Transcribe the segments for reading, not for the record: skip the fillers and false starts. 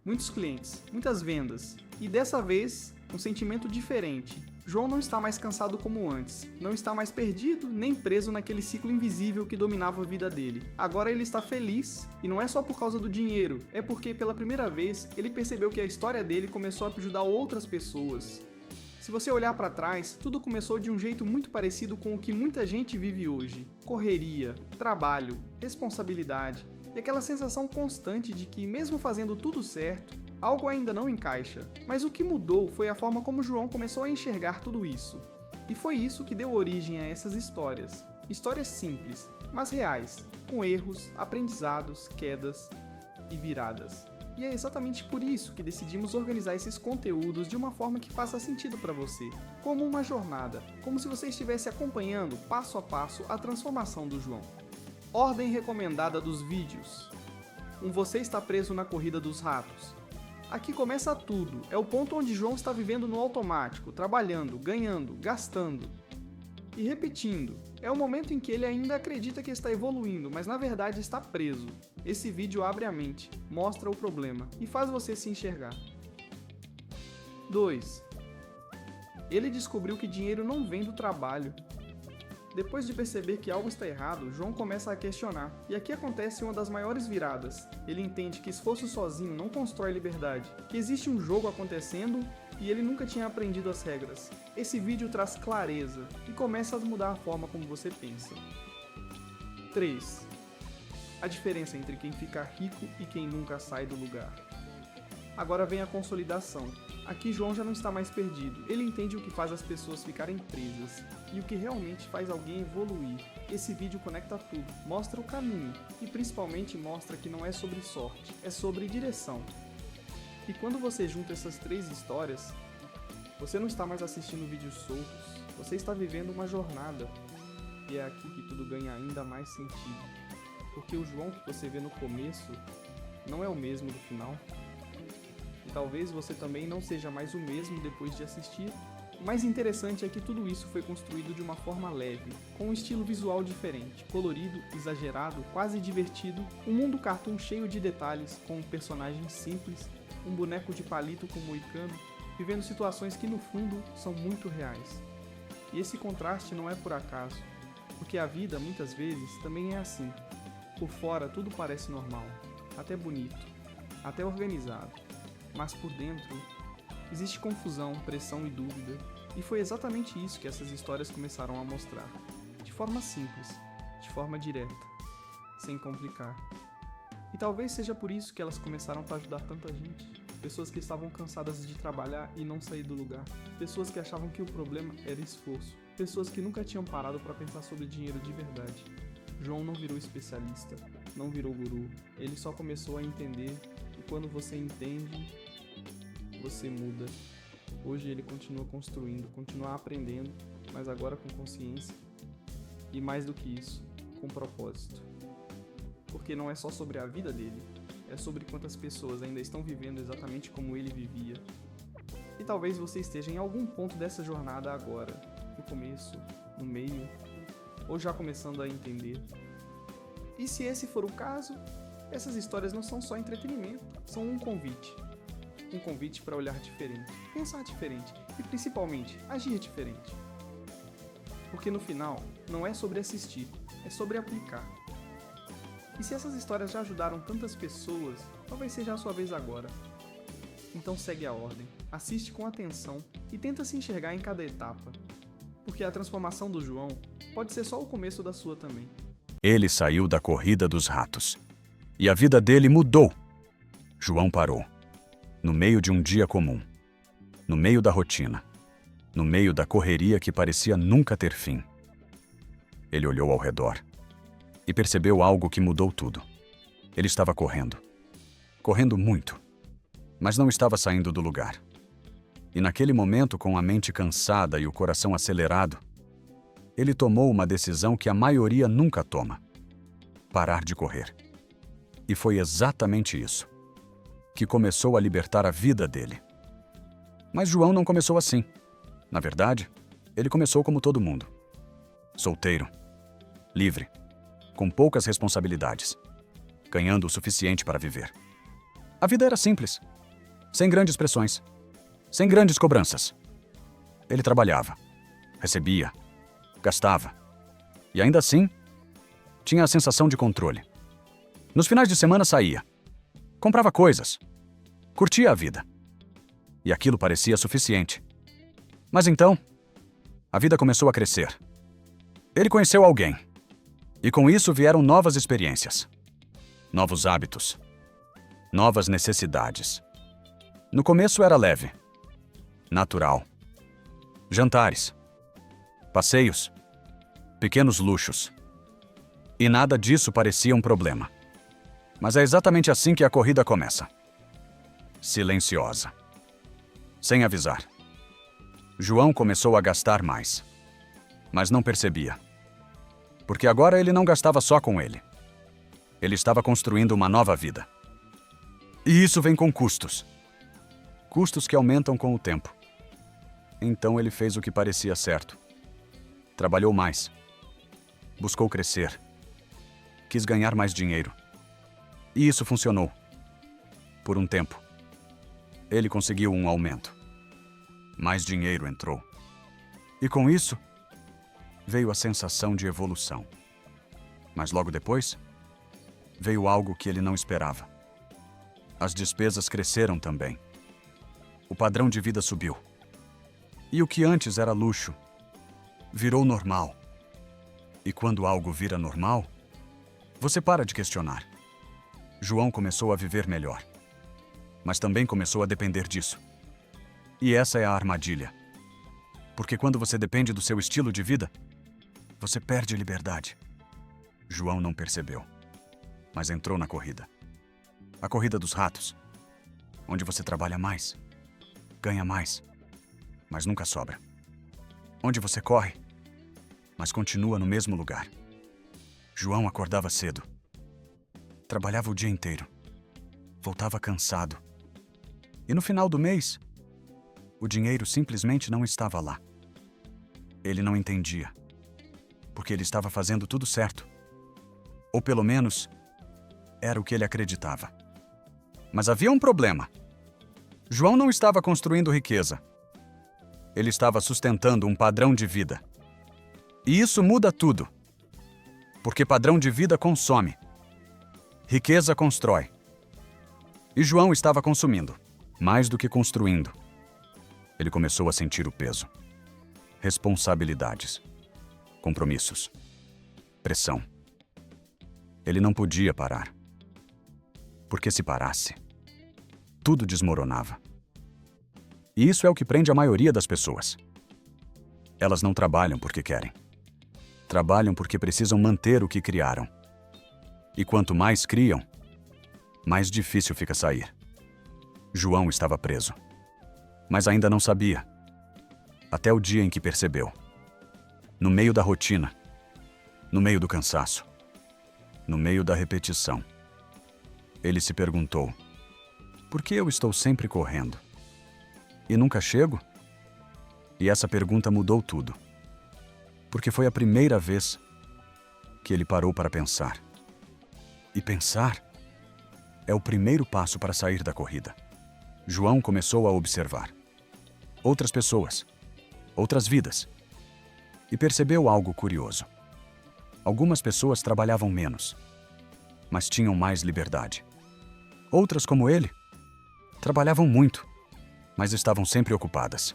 muitos clientes, muitas vendas. E dessa vez, um sentimento diferente. João não está mais cansado como antes, não está mais perdido nem preso naquele ciclo invisível que dominava a vida dele. Agora ele está feliz, e não é só por causa do dinheiro, é porque pela primeira vez ele percebeu que a história dele começou a ajudar outras pessoas. Se você olhar para trás, tudo começou de um jeito muito parecido com o que muita gente vive hoje. Correria, trabalho, responsabilidade e aquela sensação constante de que, mesmo fazendo tudo certo, algo ainda não encaixa. Mas o que mudou foi a forma como João começou a enxergar tudo isso. E foi isso que deu origem a essas histórias. Histórias simples, mas reais, com erros, aprendizados, quedas e viradas. E é exatamente por isso que decidimos organizar esses conteúdos de uma forma que faça sentido para você, como uma jornada, como se você estivesse acompanhando passo a passo a transformação do João. Ordem recomendada dos vídeos. Você está preso na corrida dos ratos. Aqui começa tudo, é o ponto onde João está vivendo no automático, trabalhando, ganhando, gastando. E repetindo, é o momento em que ele ainda acredita que está evoluindo, mas na verdade está preso. Esse vídeo abre a mente, mostra o problema e faz você se enxergar. 2. Ele descobriu que dinheiro não vem do trabalho. Depois de perceber que algo está errado, João começa a questionar. E aqui acontece uma das maiores viradas. Ele entende que esforço sozinho não constrói liberdade, que existe um jogo acontecendo e ele nunca tinha aprendido as regras. Esse vídeo traz clareza e começa a mudar a forma como você pensa. 3. A diferença entre quem fica rico e quem nunca sai do lugar. Agora vem a consolidação. Aqui João já não está mais perdido. Ele entende o que faz as pessoas ficarem presas e o que realmente faz alguém evoluir. Esse vídeo conecta tudo, mostra o caminho e principalmente mostra que não é sobre sorte, é sobre direção. E quando você junta essas 3 histórias, você não está mais assistindo vídeos soltos, você está vivendo uma jornada. E é aqui que tudo ganha ainda mais sentido. Porque o João que você vê no começo não é o mesmo no final. E talvez você também não seja mais o mesmo depois de assistir. O mais interessante é que tudo isso foi construído de uma forma leve, com um estilo visual diferente, colorido, exagerado, quase divertido, um mundo cartoon cheio de detalhes, com personagens simples, um boneco de palito com moicano, vivendo situações que no fundo são muito reais. E esse contraste não é por acaso, porque a vida muitas vezes também é assim. Por fora tudo parece normal, até bonito, até organizado. Mas por dentro, existe confusão, pressão e dúvida, e foi exatamente isso que essas histórias começaram a mostrar, de forma simples, de forma direta, sem complicar. E talvez seja por isso que elas começaram a ajudar tanta gente, pessoas que estavam cansadas de trabalhar e não sair do lugar, pessoas que achavam que o problema era esforço, pessoas que nunca tinham parado para pensar sobre dinheiro de verdade. João não virou especialista, não virou guru, ele só começou a entender que quando você entende, você muda. Hoje ele continua construindo, continua aprendendo, mas agora com consciência e mais do que isso, com propósito. Porque não é só sobre a vida dele, é sobre quantas pessoas ainda estão vivendo exatamente como ele vivia. E talvez você esteja em algum ponto dessa jornada agora, no começo, no meio, ou já começando a entender. E se esse for o caso, essas histórias não são só entretenimento, são um convite. Um convite para olhar diferente, pensar diferente e principalmente agir diferente. Porque no final, não é sobre assistir, é sobre aplicar. E se essas histórias já ajudaram tantas pessoas, talvez seja a sua vez agora. Então segue a ordem, assiste com atenção e tenta se enxergar em cada etapa. Porque a transformação do João pode ser só o começo da sua também. Ele saiu da corrida dos ratos. E a vida dele mudou. João parou. No meio de um dia comum. No meio da rotina. No meio da correria que parecia nunca ter fim. Ele olhou ao redor. E percebeu algo que mudou tudo. Ele estava correndo. Correndo muito. Mas não estava saindo do lugar. E naquele momento, com a mente cansada e o coração acelerado, ele tomou uma decisão que a maioria nunca toma: parar de correr. E foi exatamente isso que começou a libertar a vida dele. Mas João não começou assim. Na verdade, ele começou como todo mundo. Solteiro, livre, com poucas responsabilidades, ganhando o suficiente para viver. A vida era simples. sem grandes pressões, sem grandes cobranças. Ele trabalhava, recebia, gastava, e ainda assim, tinha a sensação de controle. Nos finais de semana saía, comprava coisas, curtia a vida. E aquilo parecia suficiente. Mas então, a vida começou a crescer. Ele conheceu alguém. E com isso vieram novas experiências, novos hábitos, novas necessidades. No começo era leve, natural. Jantares, passeios, pequenos luxos. E nada disso parecia um problema. Mas é exatamente assim que a corrida começa. Silenciosa. Sem avisar. João começou a gastar mais. Mas não percebia. Porque agora ele não gastava só com ele. Ele estava construindo uma nova vida. E isso vem com custos. Custos que aumentam com o tempo. Então ele fez o que parecia certo. Trabalhou mais. Buscou crescer. Quis ganhar mais dinheiro. E isso funcionou. Por um tempo. Ele conseguiu um aumento. Mais dinheiro entrou. E com isso, veio a sensação de evolução. Mas logo depois, veio algo que ele não esperava. As despesas cresceram também. O padrão de vida subiu. E o que antes era luxo, virou normal. E quando algo vira normal, você para de questionar. João começou a viver melhor. Mas também começou a depender disso. E essa é a armadilha. Porque quando você depende do seu estilo de vida, você perde liberdade. João não percebeu, mas entrou na corrida. A corrida dos ratos, onde você trabalha mais, ganha mais, mas nunca sobra. Onde você corre, mas continua no mesmo lugar. João acordava cedo. Trabalhava o dia inteiro. Voltava cansado. E no final do mês, o dinheiro simplesmente não estava lá. Ele não entendia. Porque ele estava fazendo tudo certo. Ou pelo menos, era o que ele acreditava. Mas havia um problema. João não estava construindo riqueza. Ele estava sustentando um padrão de vida. E isso muda tudo. Porque padrão de vida consome. Riqueza constrói. E João estava consumindo, mais do que construindo. Ele começou a sentir o peso. Responsabilidades. Compromissos. Pressão. Ele não podia parar. Porque se parasse, tudo desmoronava. E isso é o que prende a maioria das pessoas. Elas não trabalham porque querem. Trabalham porque precisam manter o que criaram. E quanto mais criam, mais difícil fica sair. João estava preso. Mas ainda não sabia. Até o dia em que percebeu. No meio da rotina. No meio do cansaço. No meio da repetição. Ele se perguntou: por que eu estou sempre correndo? E nunca chego? E essa pergunta mudou tudo. Porque foi a primeira vez que ele parou para pensar. E pensar é o primeiro passo para sair da corrida. João começou a observar outras pessoas, outras vidas, e percebeu algo curioso. Algumas pessoas trabalhavam menos, mas tinham mais liberdade. Outras, como ele, trabalhavam muito, mas estavam sempre ocupadas.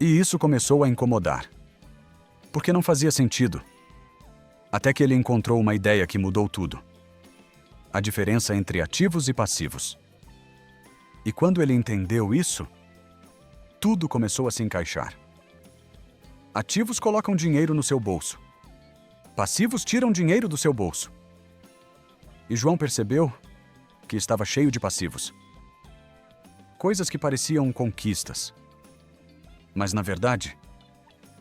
E isso começou a incomodar, porque não fazia sentido. Até que ele encontrou uma ideia que mudou tudo. A diferença entre ativos e passivos. E quando ele entendeu isso, tudo começou a se encaixar. Ativos colocam dinheiro no seu bolso. Passivos tiram dinheiro do seu bolso. E João percebeu que estava cheio de passivos. Coisas que pareciam conquistas. Mas, na verdade,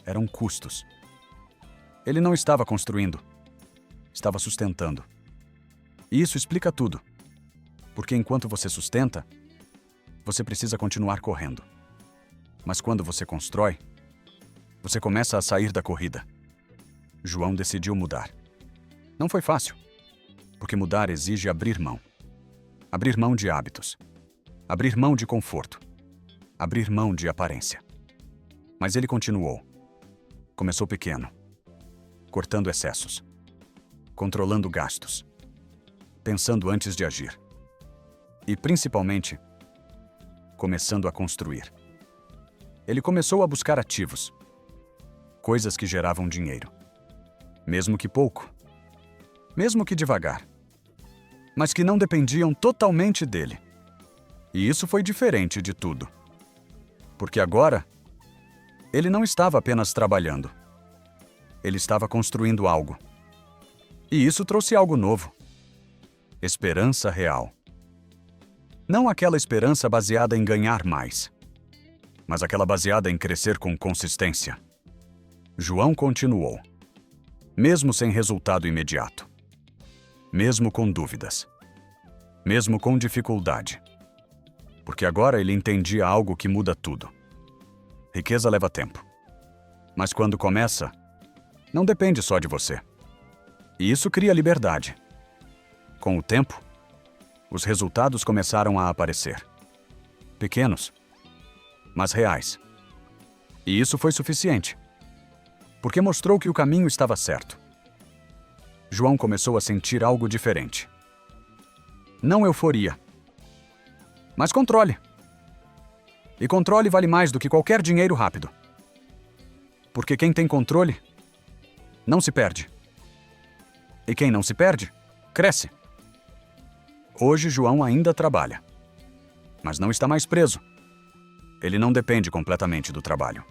eram custos. Ele não estava construindo. Estava sustentando. E isso explica tudo. Porque enquanto você sustenta, você precisa continuar correndo. Mas quando você constrói, você começa a sair da corrida. João decidiu mudar. Não foi fácil, porque mudar exige abrir mão. Abrir mão de hábitos. abrir mão de conforto, abrir mão de aparência. Mas ele continuou. Começou pequeno, cortando excessos, controlando gastos, pensando antes de agir. E, principalmente, começando a construir. Ele começou a buscar ativos, coisas que geravam dinheiro. Mesmo que pouco, mesmo que devagar, mas que não dependiam totalmente dele. E isso foi diferente de tudo. Porque agora, ele não estava apenas trabalhando. Ele estava construindo algo. E isso trouxe algo novo. Esperança real. Não aquela esperança baseada em ganhar mais, mas aquela baseada em crescer com consistência. João continuou, mesmo sem resultado imediato, mesmo com dúvidas, mesmo com dificuldade, porque agora ele entendia algo que muda tudo. Riqueza leva tempo, mas quando começa, não depende só de você. E isso cria liberdade. Com o tempo, os resultados começaram a aparecer. Pequenos, mas reais. E isso foi suficiente, porque mostrou que o caminho estava certo. João começou a sentir algo diferente. Não euforia, mas controle. E controle vale mais do que qualquer dinheiro rápido. Porque quem tem controle não se perde. E quem não se perde, cresce. Hoje, João ainda trabalha, mas não está mais preso. Ele não depende completamente do trabalho.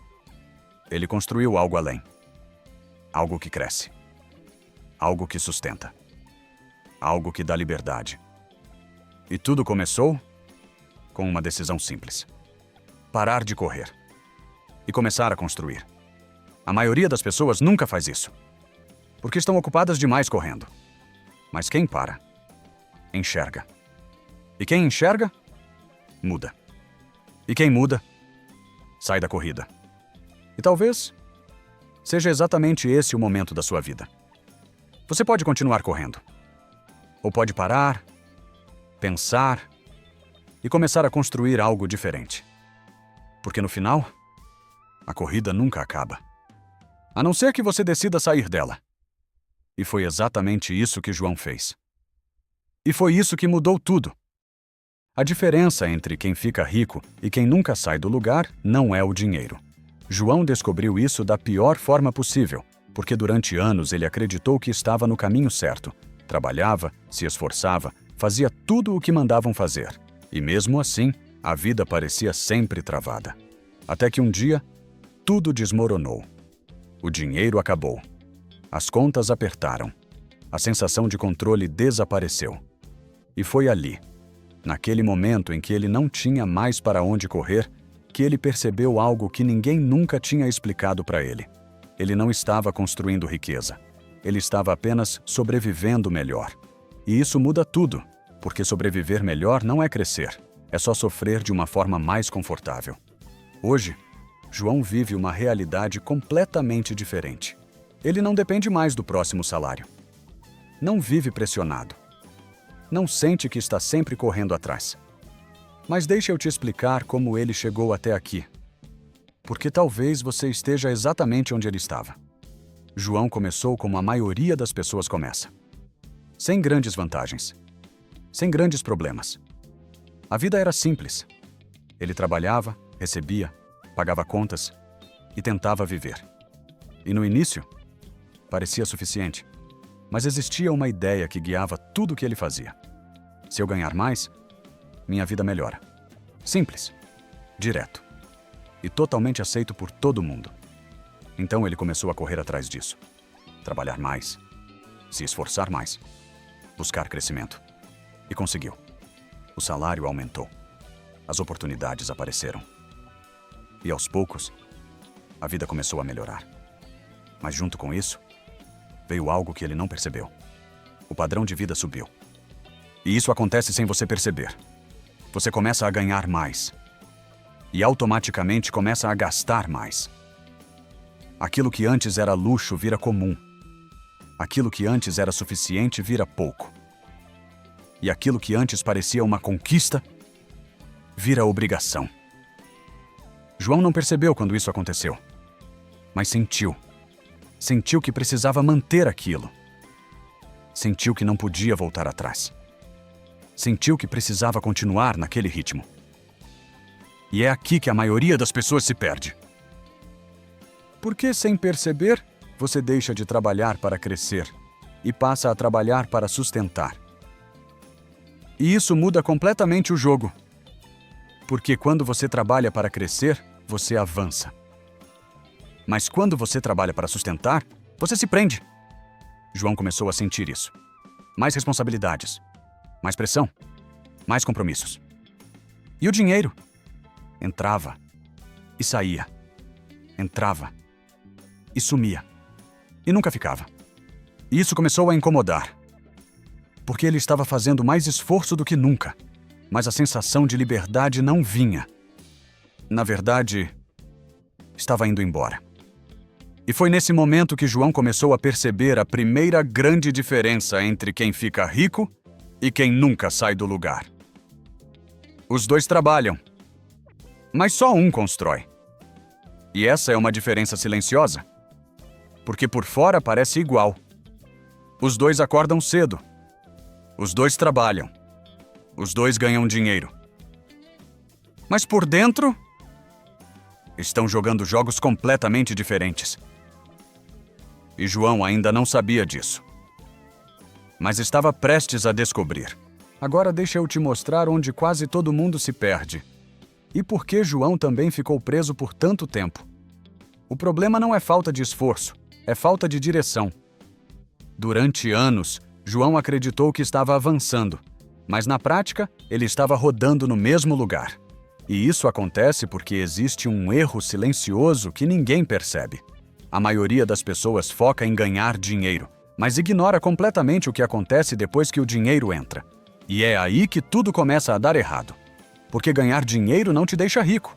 Ele construiu algo além. Algo que cresce. Algo que sustenta. Algo que dá liberdade. E tudo começou com uma decisão simples: parar de correr e começar a construir. A maioria das pessoas nunca faz isso, porque estão ocupadas demais correndo. Mas quem para, enxerga. E quem enxerga, muda. E quem muda, sai da corrida. E talvez seja exatamente esse o momento da sua vida. Você pode continuar correndo. Ou pode parar, pensar e começar a construir algo diferente. Porque no final, a corrida nunca acaba. A não ser que você decida sair dela. E foi exatamente isso que João fez. E foi isso que mudou tudo. A diferença entre quem fica rico e quem nunca sai do lugar não é o dinheiro. João descobriu isso da pior forma possível, porque durante anos ele acreditou que estava no caminho certo. Trabalhava, se esforçava, fazia tudo o que mandavam fazer. E mesmo assim, a vida parecia sempre travada. Até que um dia, tudo desmoronou. O dinheiro acabou. As contas apertaram. A sensação de controle desapareceu. E foi ali, naquele momento em que ele não tinha mais para onde correr, que ele percebeu algo que ninguém nunca tinha explicado para ele. Ele não estava construindo riqueza. Ele estava apenas sobrevivendo melhor. E isso muda tudo, porque sobreviver melhor não é crescer, é só sofrer de uma forma mais confortável. Hoje, João vive uma realidade completamente diferente. Ele não depende mais do próximo salário. Não vive pressionado. Não sente que está sempre correndo atrás. Mas deixa eu te explicar como ele chegou até aqui. Porque talvez você esteja exatamente onde ele estava. João começou como a maioria das pessoas começa. Sem grandes vantagens. Sem grandes problemas. A vida era simples. Ele trabalhava, recebia, pagava contas e tentava viver. E no início, parecia suficiente. Mas existia uma ideia que guiava tudo o que ele fazia. Se eu ganhar mais, minha vida melhora. Simples, direto e totalmente aceito por todo mundo. Então ele começou a correr atrás disso. Trabalhar mais, se esforçar mais, buscar crescimento. E conseguiu. O salário aumentou. As oportunidades apareceram. E aos poucos, a vida começou a melhorar. Mas junto com isso, veio algo que ele não percebeu. O padrão de vida subiu. E isso acontece sem você perceber. Você começa a ganhar mais. E automaticamente começa a gastar mais. Aquilo que antes era luxo vira comum. Aquilo que antes era suficiente vira pouco. E aquilo que antes parecia uma conquista vira obrigação. João não percebeu quando isso aconteceu, mas sentiu. Sentiu que precisava manter aquilo. Sentiu que não podia voltar atrás. Sentiu que precisava continuar naquele ritmo. E é aqui que a maioria das pessoas se perde. Porque, sem perceber, você deixa de trabalhar para crescer e passa a trabalhar para sustentar. E isso muda completamente o jogo. Porque quando você trabalha para crescer, você avança. Mas quando você trabalha para sustentar, você se prende. João começou a sentir isso. Mais responsabilidades, mais pressão, mais compromissos. E o dinheiro? Entrava e saía. Entrava e sumia. E nunca ficava. E isso começou a incomodar. Porque ele estava fazendo mais esforço do que nunca. Mas a sensação de liberdade não vinha. Na verdade, estava indo embora. E foi nesse momento que João começou a perceber a primeira grande diferença entre quem fica rico e quem nunca sai do lugar. Os dois trabalham, mas só um constrói. E essa é uma diferença silenciosa, porque por fora parece igual. Os dois acordam cedo. Os dois trabalham. Os dois ganham dinheiro. Mas por dentro, estão jogando jogos completamente diferentes. E João ainda não sabia disso. Mas estava prestes a descobrir. Agora deixa eu te mostrar onde quase todo mundo se perde. E por que João também ficou preso por tanto tempo. O problema não é falta de esforço, é falta de direção. Durante anos, João acreditou que estava avançando, mas na prática, ele estava rodando no mesmo lugar. E isso acontece porque existe um erro silencioso que ninguém percebe. A maioria das pessoas foca em ganhar dinheiro, mas ignora completamente o que acontece depois que o dinheiro entra. E é aí que tudo começa a dar errado. Porque ganhar dinheiro não te deixa rico.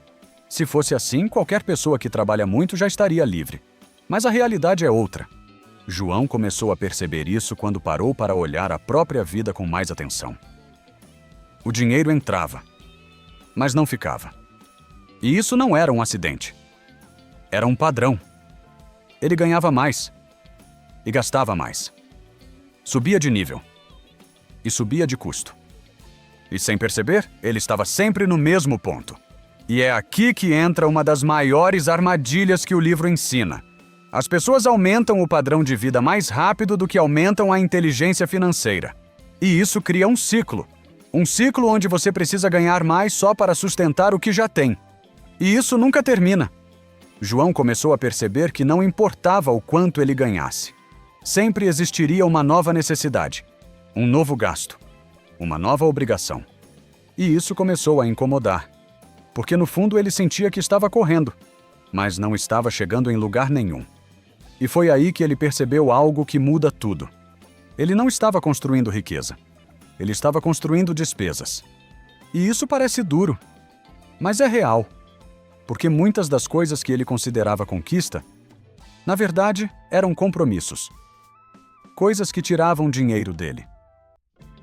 Se fosse assim, qualquer pessoa que trabalha muito já estaria livre. Mas a realidade é outra. João começou a perceber isso quando parou para olhar a própria vida com mais atenção. O dinheiro entrava, mas não ficava. E isso não era um acidente. Era um padrão. Ele ganhava mais e gastava mais. Subia de nível e subia de custo. E sem perceber, ele estava sempre no mesmo ponto. E é aqui que entra uma das maiores armadilhas que o livro ensina. As pessoas aumentam o padrão de vida mais rápido do que aumentam a inteligência financeira. E isso cria um ciclo. Um ciclo onde você precisa ganhar mais só para sustentar o que já tem. E isso nunca termina. João começou a perceber que não importava o quanto ele ganhasse. Sempre existiria uma nova necessidade, um novo gasto, uma nova obrigação. E isso começou a incomodar, porque no fundo ele sentia que estava correndo, mas não estava chegando em lugar nenhum. E foi aí que ele percebeu algo que muda tudo. Ele não estava construindo riqueza. Ele estava construindo despesas. E isso parece duro, mas é real. Porque muitas das coisas que ele considerava conquista, na verdade, eram compromissos. Coisas que tiravam dinheiro dele.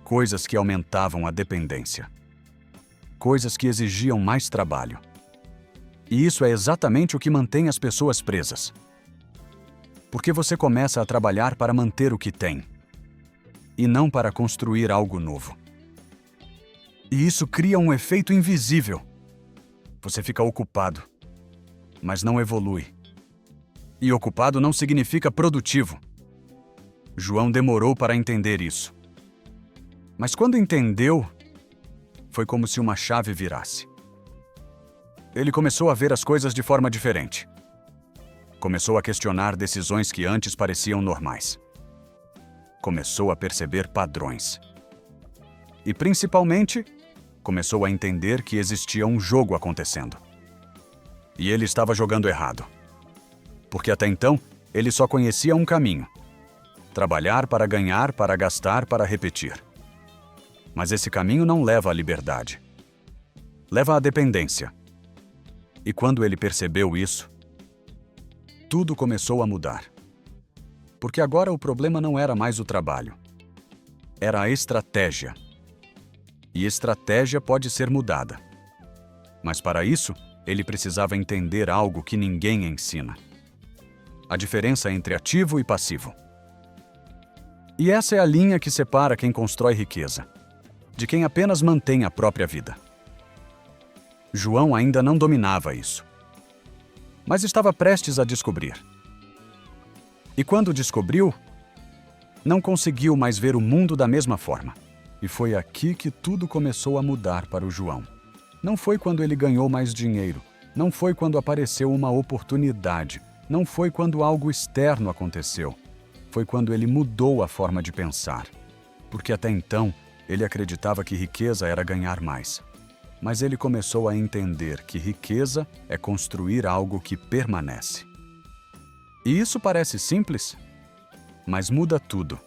Coisas que aumentavam a dependência. Coisas que exigiam mais trabalho. E isso é exatamente o que mantém as pessoas presas. Porque você começa a trabalhar para manter o que tem, e não para construir algo novo. E isso cria um efeito invisível. Você fica ocupado, mas não evolui. E ocupado não significa produtivo. João demorou para entender isso. Mas quando entendeu, foi como se uma chave virasse. Ele começou a ver as coisas de forma diferente. Começou a questionar decisões que antes pareciam normais. Começou a perceber padrões. E, principalmente, começou a entender que existia um jogo acontecendo. E ele estava jogando errado. Porque até então, ele só conhecia um caminho: trabalhar para ganhar, para gastar, para repetir. Mas esse caminho não leva à liberdade. Leva à dependência. E quando ele percebeu isso, tudo começou a mudar. Porque agora o problema não era mais o trabalho. Era a estratégia. E estratégia pode ser mudada. Mas para isso, ele precisava entender algo que ninguém ensina: a diferença entre ativo e passivo. E essa é a linha que separa quem constrói riqueza de quem apenas mantém a própria vida. João ainda não dominava isso, mas estava prestes a descobrir. E quando descobriu, não conseguiu mais ver o mundo da mesma forma. E foi aqui que tudo começou a mudar para o João. Não foi quando ele ganhou mais dinheiro, não foi quando apareceu uma oportunidade, não foi quando algo externo aconteceu. Foi quando ele mudou a forma de pensar. Porque até então, ele acreditava que riqueza era ganhar mais. Mas ele começou a entender que riqueza é construir algo que permanece. E isso parece simples, mas muda tudo.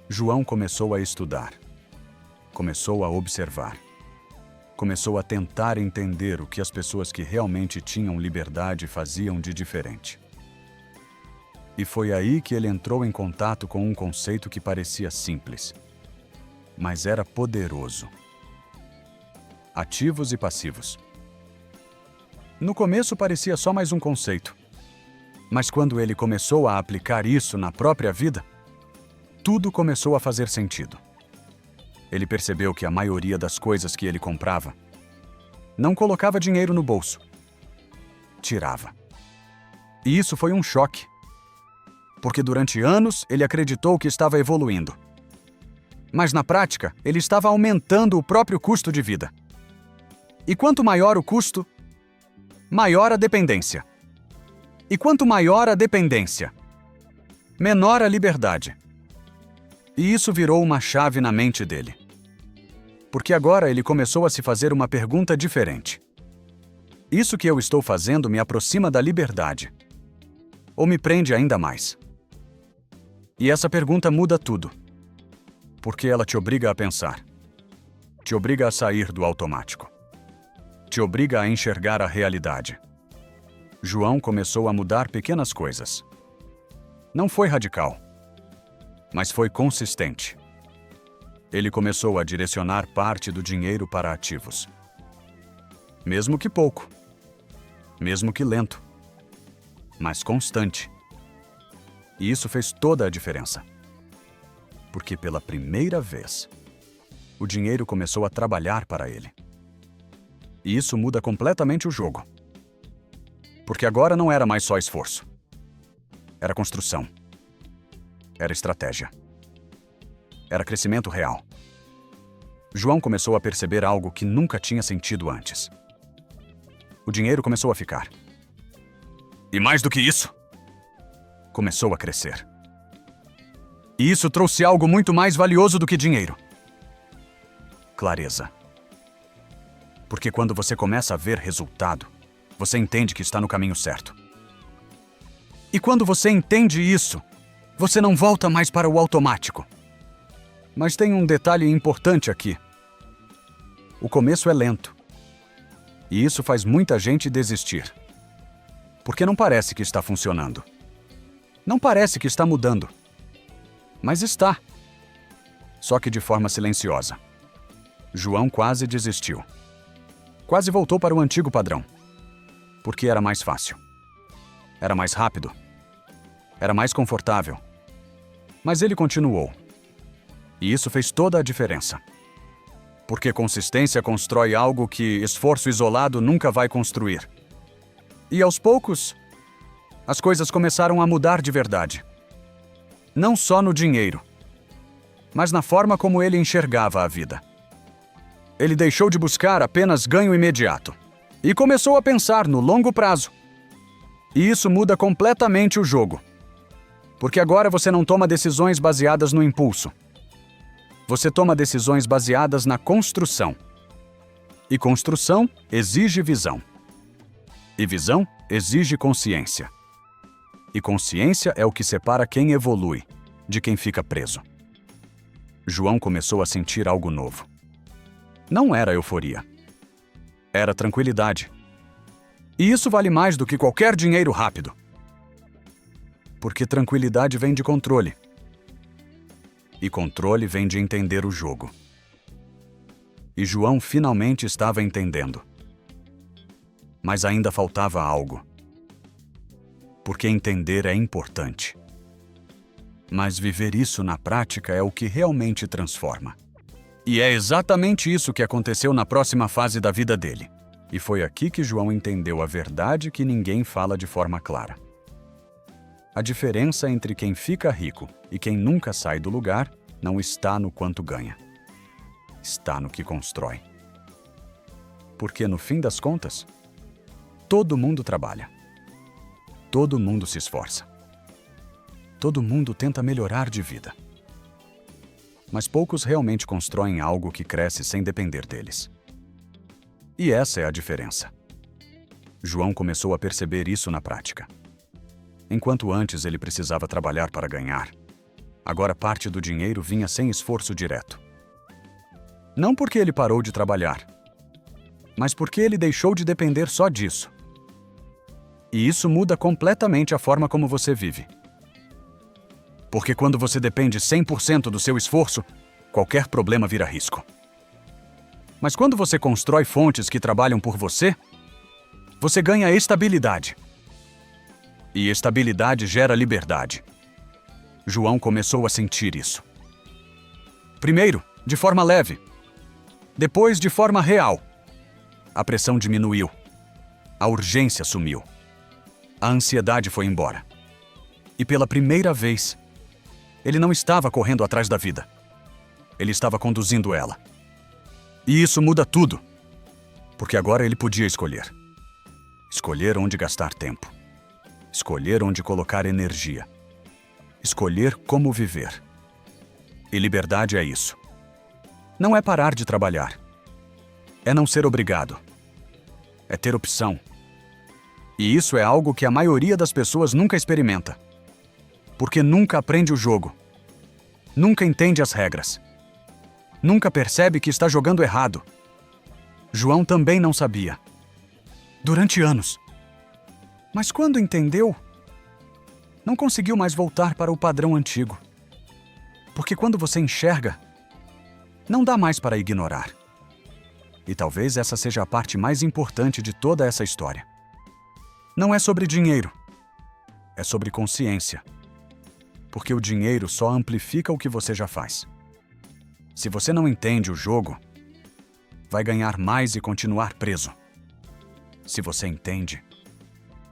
João começou a estudar. Começou a observar. Começou a tentar entender o que as pessoas que realmente tinham liberdade faziam de diferente. E foi aí que ele entrou em contato com um conceito que parecia simples, mas era poderoso: ativos e passivos. No começo parecia só mais um conceito, mas quando ele começou a aplicar isso na própria vida, tudo começou a fazer sentido. Ele percebeu que a maioria das coisas que ele comprava não colocava dinheiro no bolso, tirava. E isso foi um choque, porque durante anos ele acreditou que estava evoluindo. Mas na prática, ele estava aumentando o próprio custo de vida. E quanto maior o custo, maior a dependência. E quanto maior a dependência, menor a liberdade. E isso virou uma chave na mente dele. Porque agora ele começou a se fazer uma pergunta diferente: isso que eu estou fazendo me aproxima da liberdade? Ou me prende ainda mais? E essa pergunta muda tudo. Porque ela te obriga a pensar. Te obriga a sair do automático. Te obriga a enxergar a realidade. João começou a mudar pequenas coisas. Não foi radical, mas foi consistente. Ele começou a direcionar parte do dinheiro para ativos. Mesmo que pouco. Mesmo que lento. Mas constante. E isso fez toda a diferença. Porque pela primeira vez, o dinheiro começou a trabalhar para ele. E isso muda completamente o jogo. Porque agora não era mais só esforço. Era construção. Era estratégia. Era crescimento real. João começou a perceber algo que nunca tinha sentido antes. O dinheiro começou a ficar. E mais do que isso, começou a crescer. E isso trouxe algo muito mais valioso do que dinheiro: clareza. Porque quando você começa a ver resultado, você entende que está no caminho certo. E quando você entende isso, você não volta mais para o automático. Mas tem um detalhe importante aqui. O começo é lento. E isso faz muita gente desistir. Porque não parece que está funcionando. Não parece que está mudando. Mas está. Só que de forma silenciosa. João quase desistiu. Quase voltou para o antigo padrão. Porque era mais fácil. Era mais rápido. Era mais confortável. Mas ele continuou. E isso fez toda a diferença. Porque consistência constrói algo que esforço isolado nunca vai construir. E aos poucos, as coisas começaram a mudar de verdade. Não só no dinheiro, mas na forma como ele enxergava a vida. Ele deixou de buscar apenas ganho imediato e começou a pensar no longo prazo. E isso muda completamente o jogo. Porque agora você não toma decisões baseadas no impulso. Você toma decisões baseadas na construção. E construção exige visão. E visão exige consciência. E consciência é o que separa quem evolui de quem fica preso. João começou a sentir algo novo. Não era euforia. Era tranquilidade. E isso vale mais do que qualquer dinheiro rápido. Porque tranquilidade vem de controle. E controle vem de entender o jogo. E João finalmente estava entendendo. Mas ainda faltava algo. Porque entender é importante. Mas viver isso na prática é o que realmente transforma. E é exatamente isso que aconteceu na próxima fase da vida dele. E foi aqui que João entendeu a verdade que ninguém fala de forma clara. A diferença entre quem fica rico e quem nunca sai do lugar não está no quanto ganha. Está no que constrói. Porque, no fim das contas, todo mundo trabalha. Todo mundo se esforça. Todo mundo tenta melhorar de vida. Mas poucos realmente constroem algo que cresce sem depender deles. E essa é a diferença. João começou a perceber isso na prática. Enquanto antes ele precisava trabalhar para ganhar, agora parte do dinheiro vinha sem esforço direto. Não porque ele parou de trabalhar, mas porque ele deixou de depender só disso. E isso muda completamente a forma como você vive. Porque quando você depende 100% do seu esforço, qualquer problema vira risco. Mas quando você constrói fontes que trabalham por você, você ganha estabilidade. E estabilidade gera liberdade. João começou a sentir isso. Primeiro, de forma leve. Depois, de forma real. A pressão diminuiu. A urgência sumiu. A ansiedade foi embora. E pela primeira vez, ele não estava correndo atrás da vida. Ele estava conduzindo ela. E isso muda tudo. Porque agora ele podia escolher. Escolher onde gastar tempo. Escolher onde colocar energia. Escolher como viver. E liberdade é isso. Não é parar de trabalhar. É não ser obrigado. É ter opção. E isso é algo que a maioria das pessoas nunca experimenta. Porque nunca aprende o jogo. Nunca entende as regras. Nunca percebe que está jogando errado. João também não sabia. Durante anos. Mas quando entendeu, não conseguiu mais voltar para o padrão antigo. Porque quando você enxerga, não dá mais para ignorar. E talvez essa seja a parte mais importante de toda essa história. Não é sobre dinheiro. É sobre consciência. Porque o dinheiro só amplifica o que você já faz. Se você não entende o jogo, vai ganhar mais e continuar preso. Se você entende,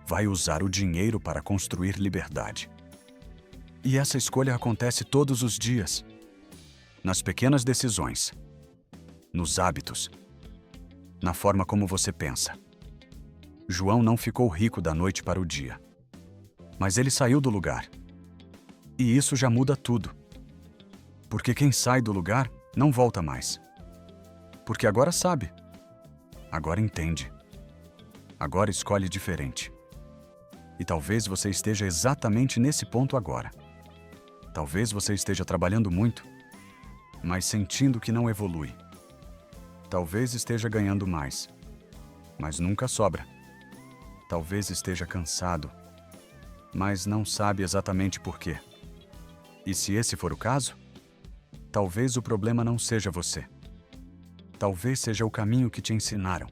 vai usar o dinheiro para construir liberdade. E essa escolha acontece todos os dias. Nas pequenas decisões. Nos hábitos. Na forma como você pensa. João não ficou rico da noite para o dia. Mas ele saiu do lugar. E isso já muda tudo. Porque quem sai do lugar não volta mais. Porque agora sabe. Agora entende. Agora escolhe diferente. E talvez você esteja exatamente nesse ponto agora. Talvez você esteja trabalhando muito, mas sentindo que não evolui. Talvez esteja ganhando mais, mas nunca sobra. Talvez esteja cansado, mas não sabe exatamente por quê. E se esse for o caso, talvez o problema não seja você. Talvez seja o caminho que te ensinaram.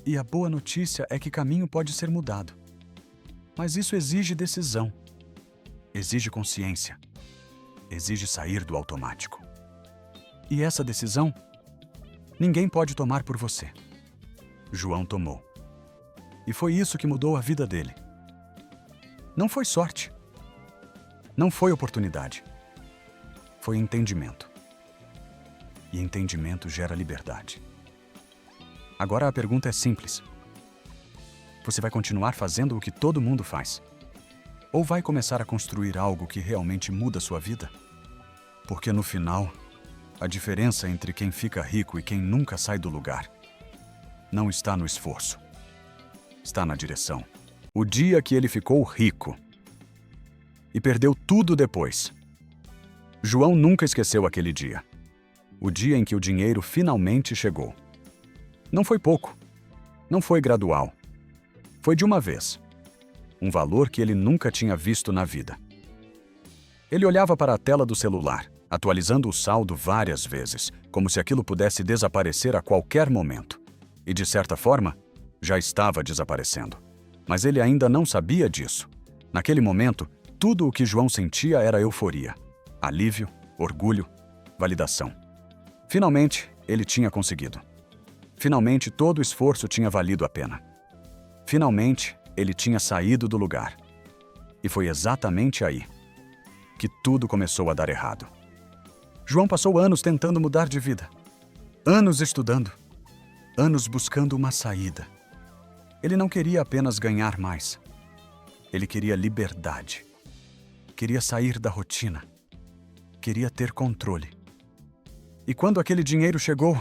E a boa notícia é que caminho pode ser mudado. Mas isso exige decisão. Exige consciência. Exige sair do automático. E essa decisão, ninguém pode tomar por você. João tomou. E foi isso que mudou a vida dele. Não foi sorte. Não foi oportunidade. Foi entendimento. E entendimento gera liberdade. Agora a pergunta é simples. Você vai continuar fazendo o que todo mundo faz? Ou vai começar a construir algo que realmente muda sua vida? Porque no final, a diferença entre quem fica rico e quem nunca sai do lugar não está no esforço. Está na direção. O dia que ele ficou rico e perdeu tudo depois. João nunca esqueceu aquele dia. O dia em que o dinheiro finalmente chegou. Não foi pouco. Não foi gradual. Foi de uma vez. Um valor que ele nunca tinha visto na vida. Ele olhava para a tela do celular, atualizando o saldo várias vezes, como se aquilo pudesse desaparecer a qualquer momento. E, de certa forma, já estava desaparecendo. Mas ele ainda não sabia disso. Naquele momento, tudo o que João sentia era euforia, alívio, orgulho, validação. Finalmente, ele tinha conseguido. Finalmente, todo o esforço tinha valido a pena. Finalmente, ele tinha saído do lugar. E foi exatamente aí que tudo começou a dar errado. João passou anos tentando mudar de vida. Anos estudando. Anos buscando uma saída. Ele não queria apenas ganhar mais. Ele queria liberdade. Queria sair da rotina. Queria ter controle. E quando aquele dinheiro chegou,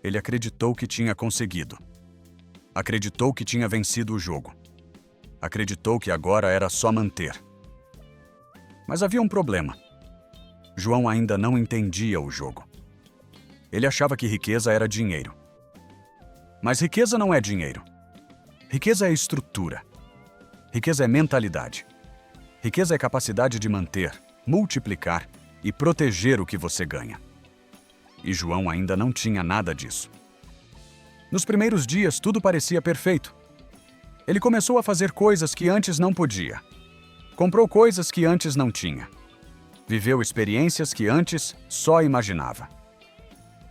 ele acreditou que tinha conseguido. Acreditou que tinha vencido o jogo. Acreditou que agora era só manter. Mas havia um problema. João ainda não entendia o jogo. Ele achava que riqueza era dinheiro. Mas riqueza não é dinheiro. Riqueza é estrutura. Riqueza é mentalidade. Riqueza é capacidade de manter, multiplicar e proteger o que você ganha. E João ainda não tinha nada disso. Nos primeiros dias, tudo parecia perfeito. Ele começou a fazer coisas que antes não podia. Comprou coisas que antes não tinha. Viveu experiências que antes só imaginava.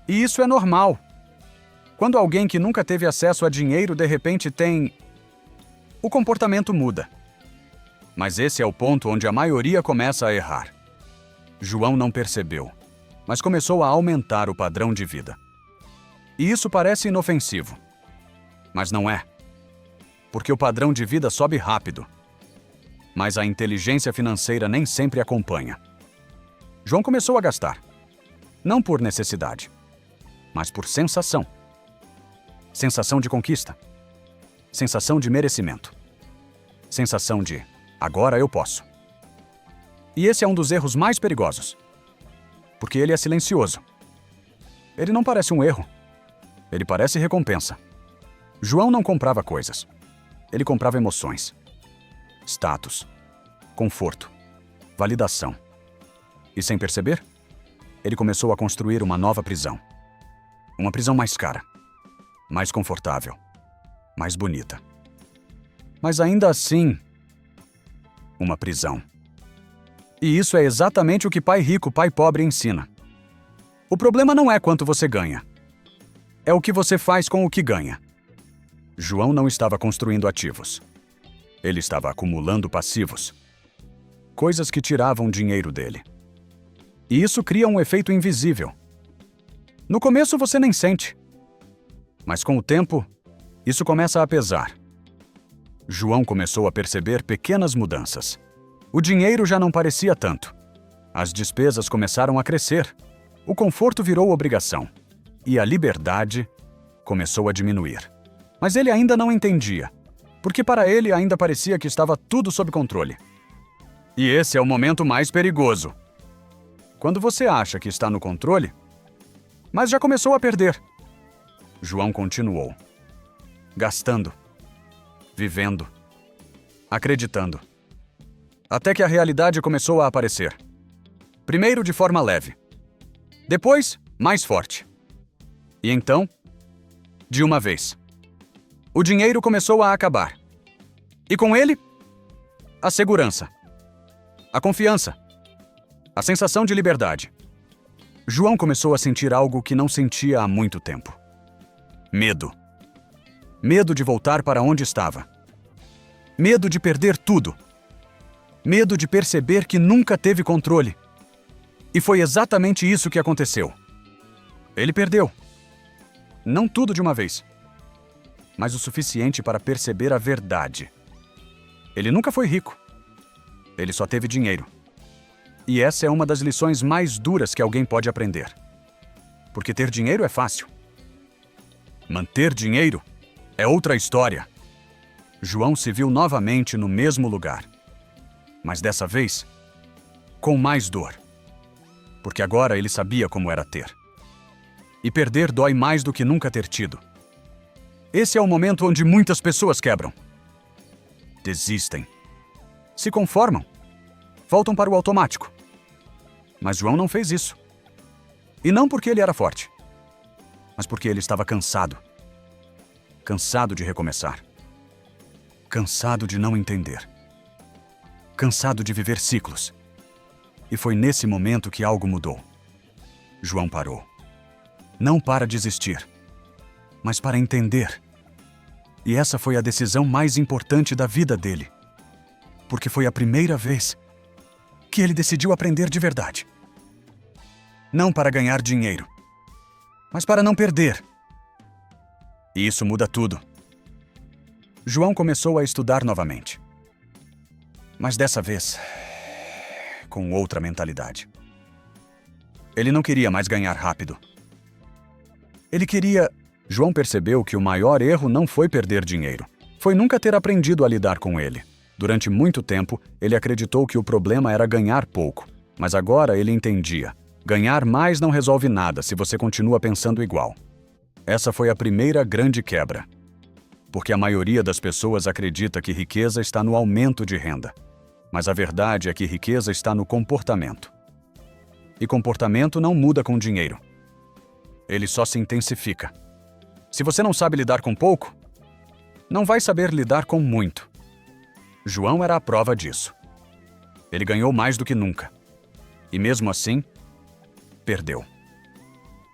E isso é normal. Quando alguém que nunca teve acesso a dinheiro de repente tem... o comportamento muda. Mas esse é o ponto onde a maioria começa a errar. João não percebeu, mas começou a aumentar o padrão de vida. E isso parece inofensivo. Mas não é. Porque o padrão de vida sobe rápido. Mas a inteligência financeira nem sempre acompanha. João começou a gastar. Não por necessidade, mas por sensação. Sensação de conquista. Sensação de merecimento. Sensação de, agora eu posso. E esse é um dos erros mais perigosos. Porque ele é silencioso. Ele não parece um erro. Ele parece recompensa. João não comprava coisas. Ele comprava emoções. Status. Conforto. Validação. E sem perceber, ele começou a construir uma nova prisão. Uma prisão mais cara. Mais confortável. Mais bonita. Mas ainda assim, uma prisão. E isso é exatamente o que pai rico, pai pobre ensina. O problema não é quanto você ganha. É o que você faz com o que ganha. João não estava construindo ativos. Ele estava acumulando passivos. Coisas que tiravam dinheiro dele. E isso cria um efeito invisível. No começo você nem sente. Mas com o tempo, isso começa a pesar. João começou a perceber pequenas mudanças. O dinheiro já não parecia tanto. As despesas começaram a crescer. O conforto virou obrigação. E a liberdade começou a diminuir. Mas ele ainda não entendia, porque para ele ainda parecia que estava tudo sob controle. E esse é o momento mais perigoso. Quando você acha que está no controle, mas já começou a perder. João continuou. Gastando. Vivendo. Acreditando. Até que a realidade começou a aparecer. Primeiro de forma leve. Depois, mais forte. E então, de uma vez, o dinheiro começou a acabar. E com ele, a segurança. A confiança. A sensação de liberdade. João começou a sentir algo que não sentia há muito tempo. Medo. Medo de voltar para onde estava. Medo de perder tudo. Medo de perceber que nunca teve controle. E foi exatamente isso que aconteceu. Ele perdeu. Não tudo de uma vez, mas o suficiente para perceber a verdade. Ele nunca foi rico. Ele só teve dinheiro. E essa é uma das lições mais duras que alguém pode aprender. Porque ter dinheiro é fácil. Manter dinheiro é outra história. João se viu novamente no mesmo lugar. Mas dessa vez, com mais dor. Porque agora ele sabia como era ter. E perder dói mais do que nunca ter tido. Esse é o momento onde muitas pessoas quebram. Desistem. Se conformam. Voltam para o automático. Mas João não fez isso. E não porque ele era forte, mas porque ele estava cansado. cansado de recomeçar, cansado de não entender, cansado de viver ciclos. E foi nesse momento que algo mudou. João parou. Não para desistir, mas para entender. E essa foi a decisão mais importante da vida dele, porque foi a primeira vez que ele decidiu aprender de verdade. Não para ganhar dinheiro, mas para não perder. E isso muda tudo. João começou a estudar novamente. Mas dessa vez, com outra mentalidade. Ele não queria mais ganhar rápido. Ele queria... João percebeu que o maior erro não foi perder dinheiro. Foi nunca ter aprendido a lidar com ele. Durante muito tempo, ele acreditou que o problema era ganhar pouco. Mas agora ele entendia. Ganhar mais não resolve nada se você continua pensando igual. Essa foi a primeira grande quebra. Porque a maioria das pessoas acredita que riqueza está no aumento de renda. Mas a verdade é que riqueza está no comportamento. E comportamento não muda com dinheiro. Ele só se intensifica. Se você não sabe lidar com pouco, não vai saber lidar com muito. João era a prova disso. Ele ganhou mais do que nunca. E mesmo assim, perdeu.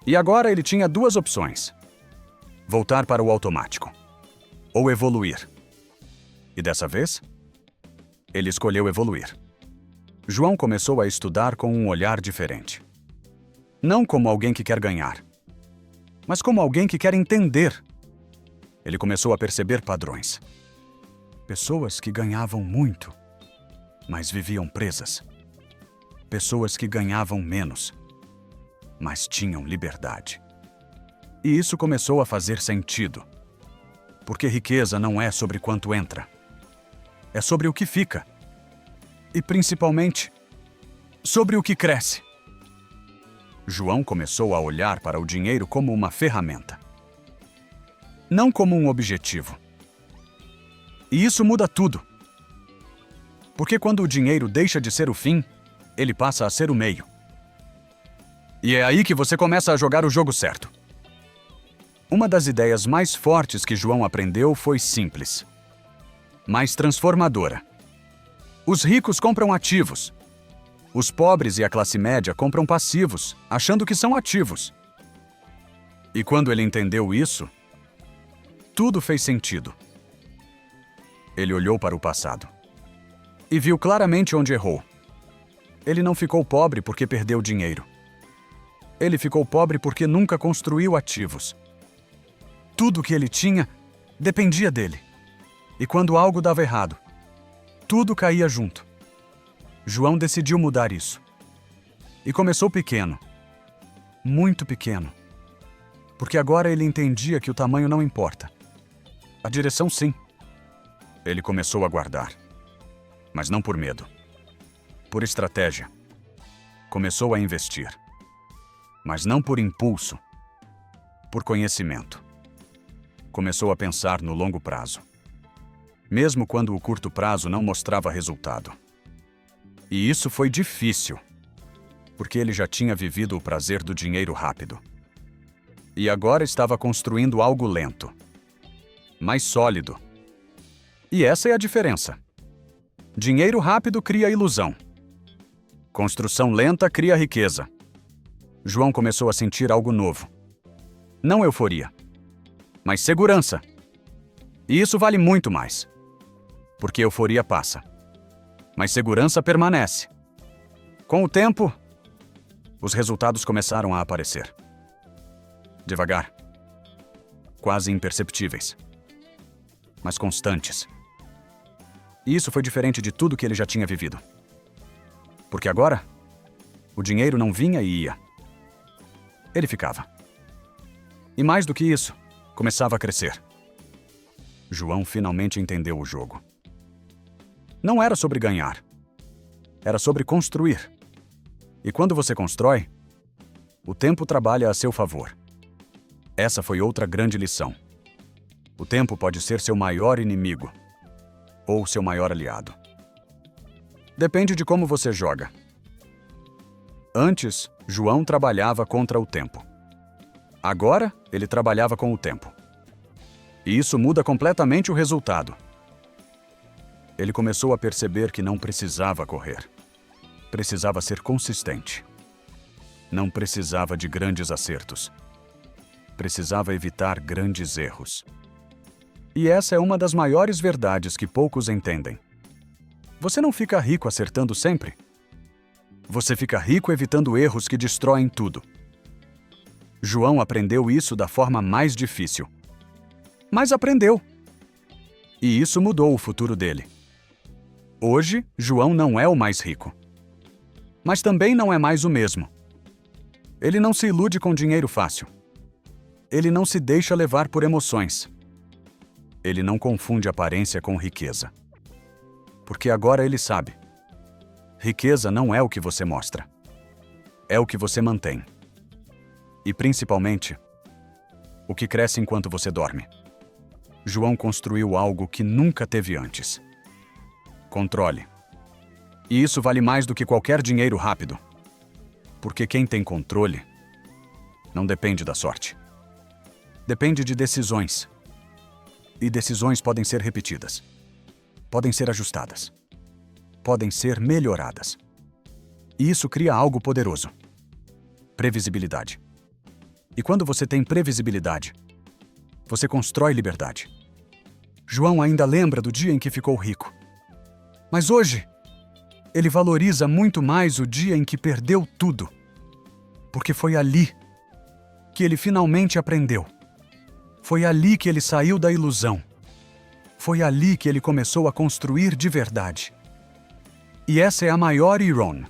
E agora ele tinha duas opções: voltar para o automático ou evoluir. E dessa vez, ele escolheu evoluir. João começou a estudar com um olhar diferente. Não como alguém que quer ganhar, mas como alguém que quer entender. Ele começou a perceber padrões. Pessoas que ganhavam muito, mas viviam presas. Pessoas que ganhavam menos, mas tinham liberdade. E isso começou a fazer sentido. Porque riqueza não é sobre quanto entra. É sobre o que fica. E principalmente, sobre o que cresce. João começou a olhar para o dinheiro como uma ferramenta. Não como um objetivo. E isso muda tudo. Porque quando o dinheiro deixa de ser o fim, ele passa a ser o meio. E é aí que você começa a jogar o jogo certo. Uma das ideias mais fortes que João aprendeu foi simples, mas transformadora. Os ricos compram ativos. Os pobres e a classe média compram passivos, achando que são ativos. E quando ele entendeu isso, tudo fez sentido. Ele olhou para o passado e viu claramente onde errou. Ele não ficou pobre porque perdeu dinheiro. Ele ficou pobre porque nunca construiu ativos. Tudo que ele tinha dependia dele. E quando algo dava errado, tudo caía junto. João decidiu mudar isso. E começou pequeno. Muito pequeno. Porque agora ele entendia que o tamanho não importa. A direção, sim. Ele começou a guardar. Mas não por medo. Por estratégia. Começou a investir. Mas não por impulso. Por conhecimento. Começou a pensar no longo prazo. Mesmo quando o curto prazo não mostrava resultado. E isso foi difícil, porque ele já tinha vivido o prazer do dinheiro rápido. E agora estava construindo algo lento, mais sólido. E essa é a diferença. Dinheiro rápido cria ilusão. Construção lenta cria riqueza. João começou a sentir algo novo. Não euforia, mas segurança. E isso vale muito mais. Porque euforia passa. Mas segurança permanece. Com o tempo, os resultados começaram a aparecer. Devagar. Quase imperceptíveis. Mas constantes. E isso foi diferente de tudo que ele já tinha vivido. Porque agora, o dinheiro não vinha e ia. Ele ficava. E mais do que isso, começava a crescer. João finalmente entendeu o jogo. Não era sobre ganhar. Era sobre construir. E quando você constrói, o tempo trabalha a seu favor. Essa foi outra grande lição. O tempo pode ser seu maior inimigo ou seu maior aliado. Depende de como você joga. Antes, João trabalhava contra o tempo. Agora, ele trabalhava com o tempo. E isso muda completamente o resultado. Ele começou a perceber que não precisava correr. Precisava ser consistente. Não precisava de grandes acertos. Precisava evitar grandes erros. E essa é uma das maiores verdades que poucos entendem. Você não fica rico acertando sempre. Você fica rico evitando erros que destroem tudo. João aprendeu isso da forma mais difícil. Mas aprendeu. E isso mudou o futuro dele. Hoje, João não é o mais rico. Mas também não é mais o mesmo. Ele não se ilude com dinheiro fácil. Ele não se deixa levar por emoções. Ele não confunde aparência com riqueza. Porque agora ele sabe. Riqueza não é o que você mostra. É o que você mantém. E, principalmente, o que cresce enquanto você dorme. João construiu algo que nunca teve antes. Controle. E isso vale mais do que qualquer dinheiro rápido. Porque quem tem controle não depende da sorte. Depende de decisões. E decisões podem ser repetidas. Podem ser ajustadas. Podem ser melhoradas. E isso cria algo poderoso. Previsibilidade. E quando você tem previsibilidade, você constrói liberdade. João ainda lembra do dia em que ficou rico. Mas hoje, ele valoriza muito mais o dia em que perdeu tudo. Porque foi ali que ele finalmente aprendeu. Foi ali que ele saiu da ilusão. Foi ali que ele começou a construir de verdade. E essa é a maior Iron.